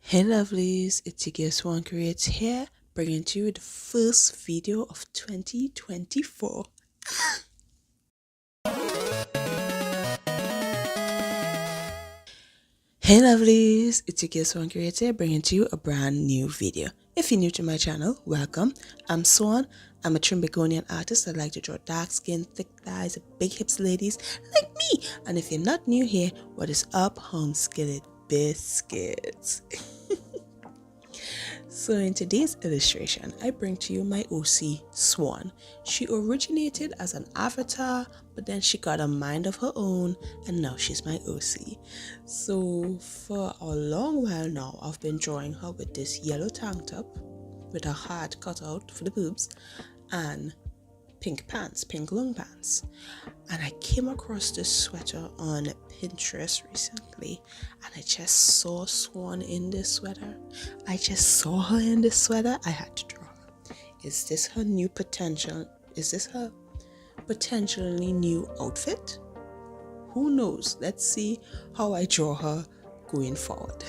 Hey lovelies, it's your girl Swan Creates here, bringing to you the first video of 2024. Hey lovelies, it's your girl Swan Creates here, bringing to you a brand new video. If you're new to my channel, welcome. I'm Swan. I'm a Trimbiconian artist that like to draw dark skin, thick thighs, big hips ladies like me. And if you're not new here, what is up, home skillet biscuits? So in today's illustration, I bring to you my OC, Swan. She originated as an avatar, but then she got a mind of her own, and now she's my OC. So for a long while now, I've been drawing her with this yellow tank top, with a heart cut out for the boobs, and pink pants, pink long pants. And I came across this sweater on Pinterest recently, and I just saw Swan in this sweater. I just saw her in this sweater. I had to draw her. Is this her new potential? Is this her potentially new outfit? Who knows? Let's see how I draw her going forward.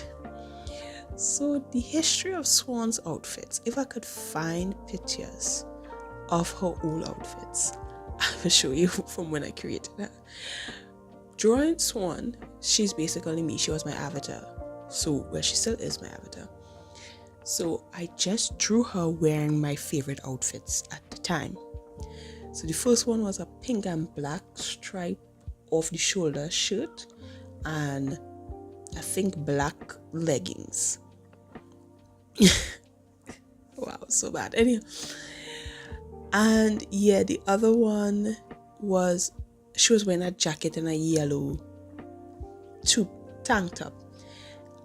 So the history of Swan's outfits, if I could find pictures of her old outfits, I will show you from when I created her. Drawing Swan, she's basically me. She was my avatar. So, well, she still is my avatar. So I just drew her wearing my favorite outfits at the time. So the first one was a pink and black stripe off the shoulder shirt and I think black leggings. Wow, so bad. Anyway. And yeah, the other one was, she was wearing a jacket and a yellow tank top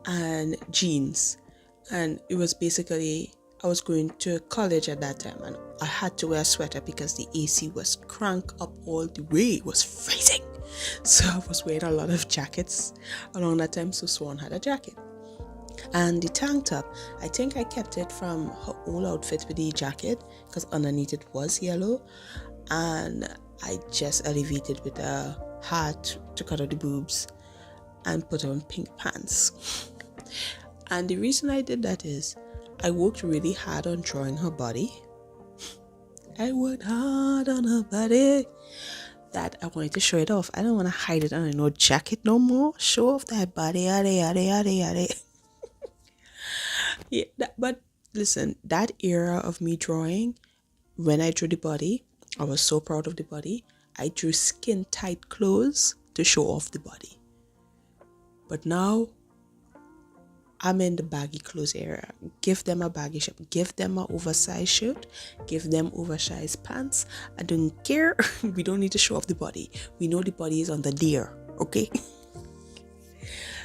and jeans. And it was basically, I was going to college at that time and I had to wear a sweater because the AC was cranked up all the way. It was freezing. So I was wearing a lot of jackets along that time. So Swan had a jacket. And the tank top, I think I kept it from her old outfit with the jacket because underneath it was yellow, and I just elevated with a hat to cut out the boobs and put on pink pants. And the reason I did that is I worked really hard on drawing her body. I worked hard on her body that I wanted to show it off. I don't want to hide it under no jacket no more. Show off that body, yada yada yada yada. Yeah, but listen, that era of me drawing, when I drew the body, I was so proud of the body. I drew skin tight clothes to show off the body. But now I'm in the baggy clothes era. Give them a baggy shirt, give them an oversized shirt, give them oversized pants. I don't care. We don't need to show off the body. We know the body is under there, okay?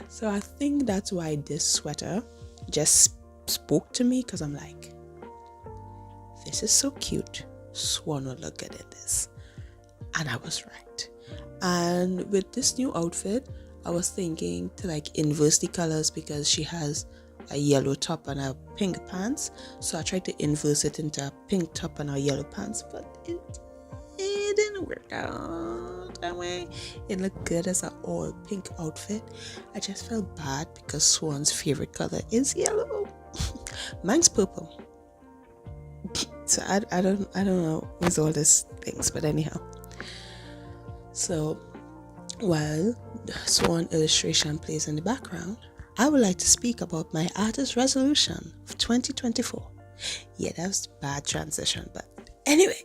So I think that's why this sweater just spoke to me, because I'm like, this is so cute. Swan will look good at this. And I was right. And with this new outfit, I was thinking to like inverse the colors because she has a yellow top and a pink pants. So I tried to inverse it into a pink top and a yellow pants, but it didn't work out that way. It looked good as an all pink outfit. I just felt bad because Swan's favorite color is yellow. Mine's purple. So I don't know with all these things, but anyhow. So while the Swan illustration plays in the background, I would like to speak about my artist resolution of 2024. Yeah, that was a bad transition, but anyway.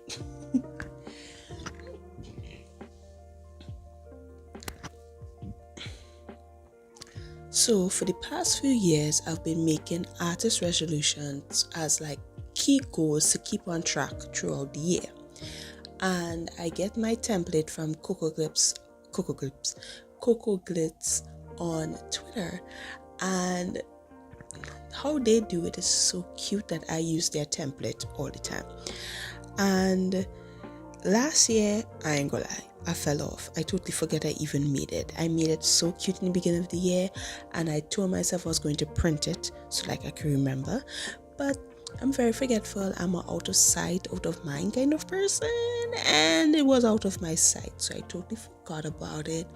So for the past few years, I've been making artist resolutions as like key goals to keep on track throughout the year. And I get my template from Coco Glitz on Twitter, and how they do it is so cute that I use their template all the time. And last year, I ain't gonna lie, I fell off. I totally forget I even made it. I made it so cute in the beginning of the year, and I told myself I was going to print it so like I could remember, but I'm very forgetful. I'm an out of sight, out of mind kind of person. and it was out of my sight, so I totally forgot about it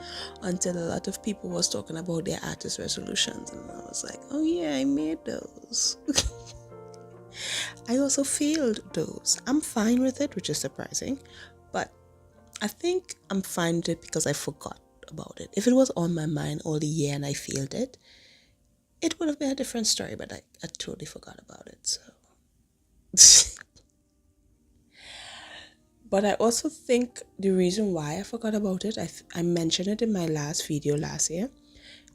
until a lot of people was talking about their artist resolutions, and I was like, oh yeah, I made those. I also failed those. I'm fine with it, which is surprising, but I think I'm fine with it because I forgot about it. If it was on my mind all the year and I failed it, it would have been a different story, but I totally forgot about it, so. But I also think the reason why I forgot about it, I mentioned it in my last video last year,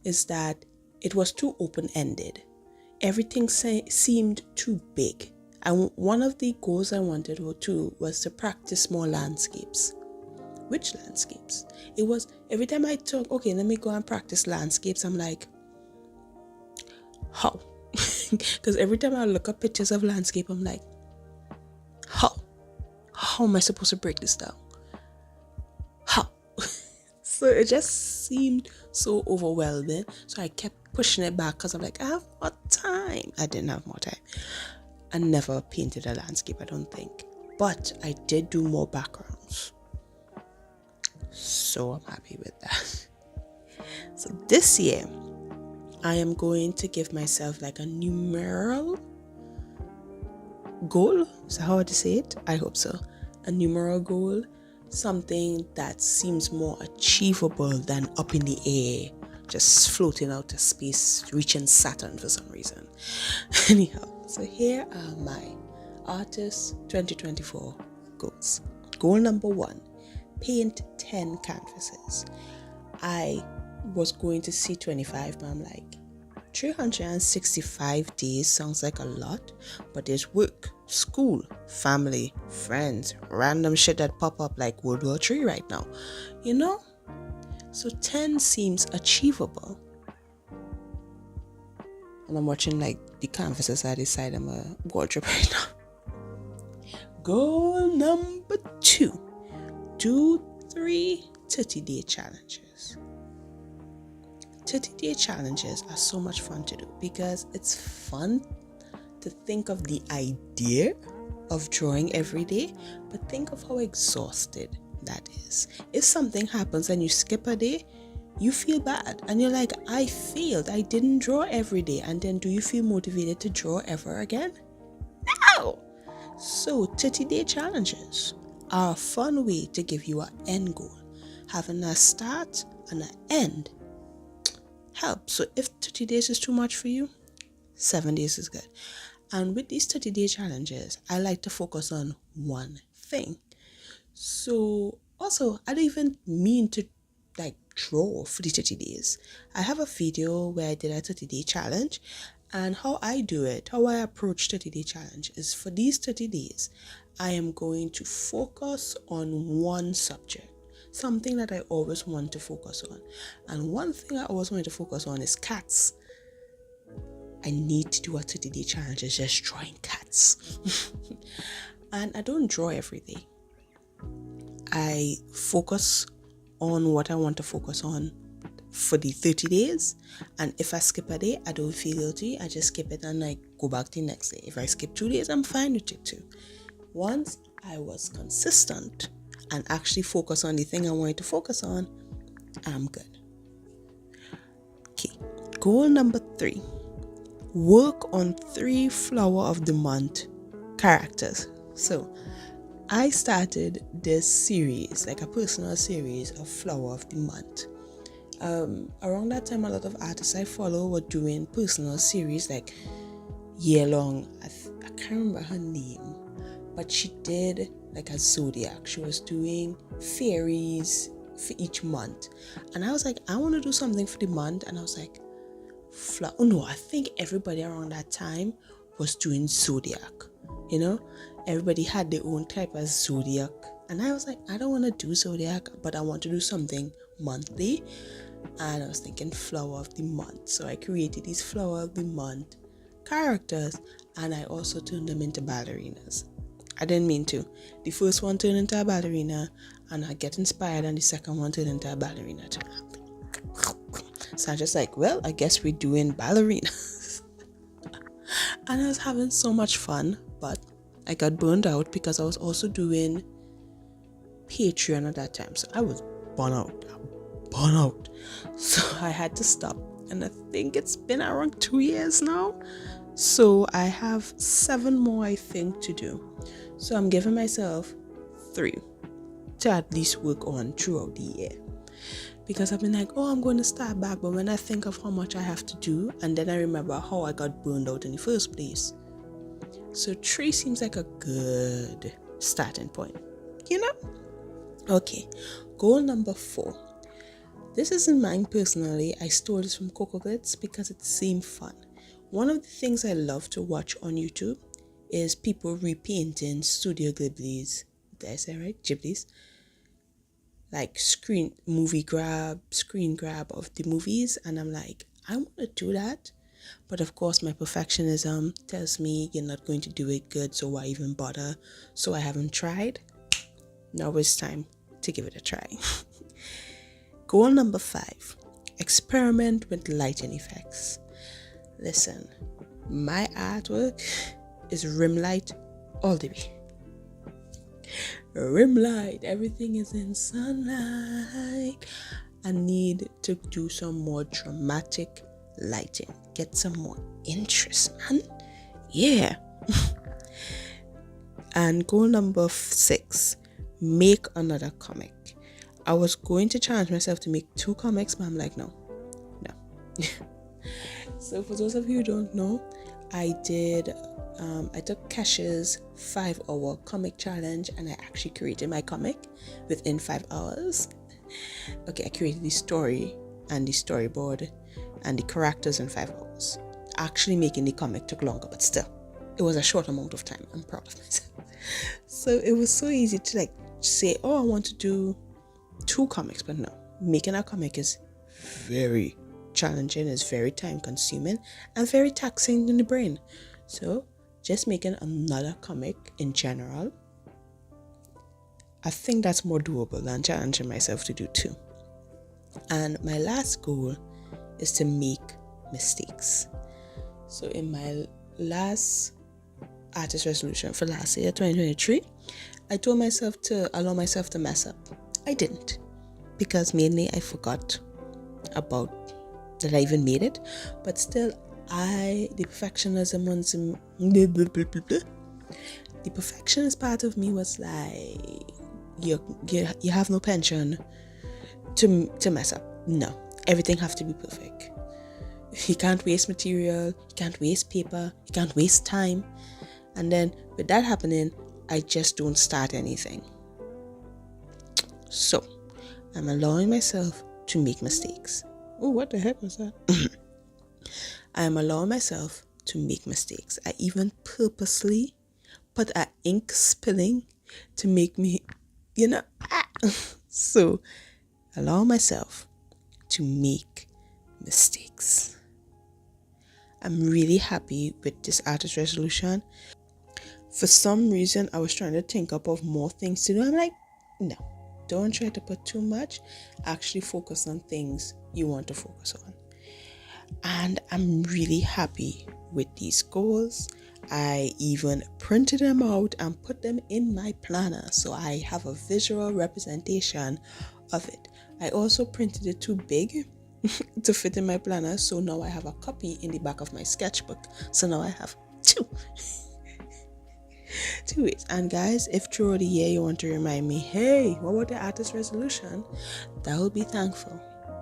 is that it was too open-ended. Everything seemed too big. And one of the goals I wanted was to practice more landscapes. Which landscapes? It was every time I thought, okay, let me go and practice landscapes, I'm like, how? Because every time I look up pictures of landscape, I'm like, how? How am I supposed to break this down? How? So it just seemed so overwhelming. So I kept pushing it back because I'm like, I have more time. I didn't have more time. I never painted a landscape, I don't think. But I did do more backgrounds. So I'm happy with that. So this year, I am going to give myself like a numeral goal. Is that how to say it? I hope so. A numeral goal. Something that seems more achievable than up in the air, just floating out to space, reaching Saturn for some reason. Anyhow, so here are my Artist 2024 goals. Goal number 1, paint 10 canvases. I was going to see 25, but I'm like, 365 days sounds like a lot, but there's work, school, family, friends, random shit that pop up like World War III right now, you know? So 10 seems achievable. And I'm watching like the canvases I decide I'm a wardrobe right now. Goal number 2, do 3 30-day challenges. 30-day challenges are so much fun to do because it's fun to think of the idea of drawing every day, but think of how exhausted that is. If something happens and you skip a day, you feel bad and you're like, I failed, I didn't draw every day. And then do you feel motivated to draw ever again? No! So 30-day challenges are a fun way to give you an end goal. Having a start and an end help. So if 30 days is too much for you, 7 days is good. And with these 30-day challenges, I like to focus on one thing. So also, I don't even mean to like draw for the 30 days. I have a video where I did a 30-day challenge, and how I do it, how I approach 30-day challenge is for these 30 days, I am going to focus on one subject. Something that I always want to focus on. And one thing I always want to focus on is cats. I need to do a 30-day challenge is just drawing cats. And I don't draw every day. I focus on what I want to focus on for the 30 days. And if I skip a day, I don't feel guilty. I just skip it and I go back the next day. If I skip 2 days, I'm fine with it too. Once I was consistent and actually focus on the thing I wanted to focus on, I'm good. Okay, goal number 3. Work on 3 flower of the month characters. So I started this series, like a personal series of flower of the month. Around that time, a lot of artists I follow were doing personal series like year long. I can't remember her name, but she did like a zodiac. She was doing fairies for each month. And I was like, I want to do something for the month. And I was like, I think everybody around that time was doing zodiac. You know, everybody had their own type of zodiac. And I was like, I don't want to do zodiac, but I want to do something monthly. And I was thinking flower of the month. So I created these flower of the month characters, and I also turned them into ballerinas. I didn't mean to. The first one turned into a ballerina, and I get inspired, and the second one turned into a ballerina too. So I just like, well, I guess we're doing ballerinas. And I was having so much fun, but I got burned out because I was also doing Patreon at that time. So I was burnt out. So I had to stop. And I think it's been around 2 years now. So I have 7 more, I think, to do. So I'm giving myself 3 to at least work on throughout the year. Because I've been like, oh, I'm going to start back. But when I think of how much I have to do, and then I remember how I got burned out in the first place. So 3 seems like a good starting point. You know? Okay. Goal number 4. This isn't mine personally. I stole this from Coco Glitz because it seemed fun. One of the things I love to watch on YouTube is people repainting Studio Ghibli's, did I say right? Ghibli's? Like screen grab of the movies, and I'm like, I want to do that, but of course my perfectionism tells me you're not going to do it good, so why even bother? So I haven't tried. Now it's time to give it a try. Goal number 5, experiment with lighting effects. Listen, my artwork is rim light all the way. Rim light, everything is in sunlight. I need to do some more dramatic lighting, get some more interest, man. Yeah. And goal number 6, make another comic. I was going to challenge myself to make 2 comics, but I'm like, no. So for those of you who don't know, I took Kesh's 5-hour comic challenge, and I actually created my comic within 5 hours. Okay, I created the story and the storyboard and the characters in 5 hours. Actually making the comic took longer, but still, it was a short amount of time. I'm proud of myself. So it was so easy to like say, oh, I want to do 2 comics, but no, making a comic is very challenging, is very time consuming, and very taxing in the brain. So just making another comic in general, I think that's more doable than challenging myself to do 2. And my last goal is to make mistakes. So in my last artist resolution for last year, 2023, I told myself to allow myself to mess up. I didn't, because mainly I forgot about that I even made it. But still, the perfectionist part of me was like, you have no pension to mess up. No, everything have to be perfect. You can't waste material, you can't waste paper, you can't waste time. And then with that happening, I just don't start anything. So I'm allowing myself to make mistakes. Oh, what the heck was that? I am allowing myself to make mistakes. I even purposely put an ink spilling to make me, So allow myself to make mistakes. I'm really happy with this artist resolution. For some reason, I was trying to think up of more things to do. I'm like, no, don't try to put too much. Actually focus on things you want to focus on. And I'm really happy with these goals. I even printed them out and put them in my planner, so I have a visual representation of it. I also printed it too big to fit in my planner, so now I have a copy in the back of my sketchbook. So now I have 2. 2 ways. And guys, if throughout the year you want to remind me, hey, what about the artist resolution? That would be thankful.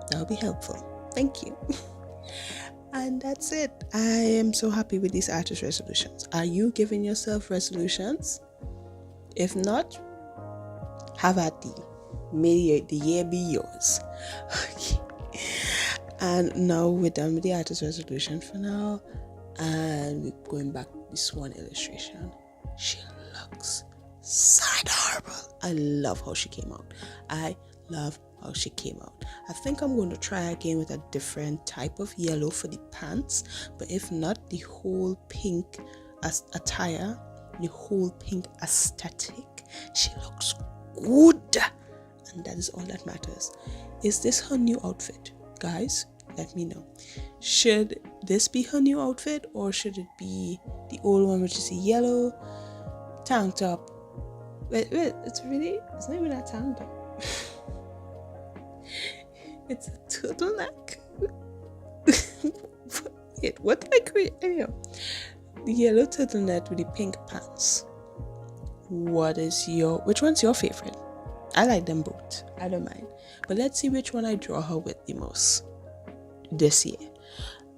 That would be helpful. Thank you. And that's it. I am so happy with these artist resolutions. Are you giving yourself resolutions? If not, have at thee. May the year be yours. Okay. And now we're done with the artist resolution for now. And we're going back to the Swan illustration. She looks so adorable. I love how she came out. I think I'm going to try again with a different type of yellow for the pants, but if not, the whole pink attire, the whole pink aesthetic, she looks good, and that is all that matters. Is this her new outfit? Guys, let me know. Should this be her new outfit, or should it be the old one, which is a yellow tank top Wait, it's not even a tank top. It's a turtleneck. Wait, what did I create? Anyhow, the yellow turtleneck with the pink pants. Which one's your favorite? I like them both. I don't mind. But let's see which one I draw her with the most this year.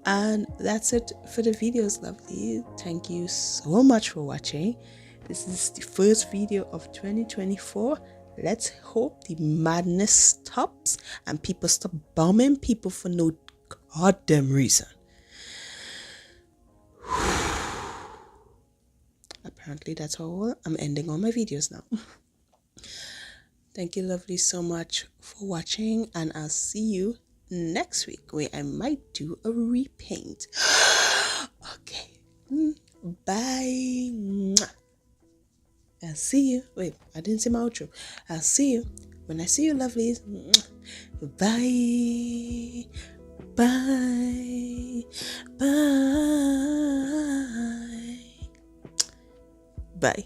And that's it for the videos, lovely. Thank you so much for watching. This is the first video of 2024. Let's hope the madness stops and people stop bombing people for no goddamn reason. Apparently that's all. I'm ending all my videos now. Thank you, lovely, so much for watching, and I'll see you next week where I might do a repaint. Okay. Bye. I'll see you. Wait, I didn't say my outro. I'll see you when I see you, lovelies. Bye. Bye. Bye. Bye.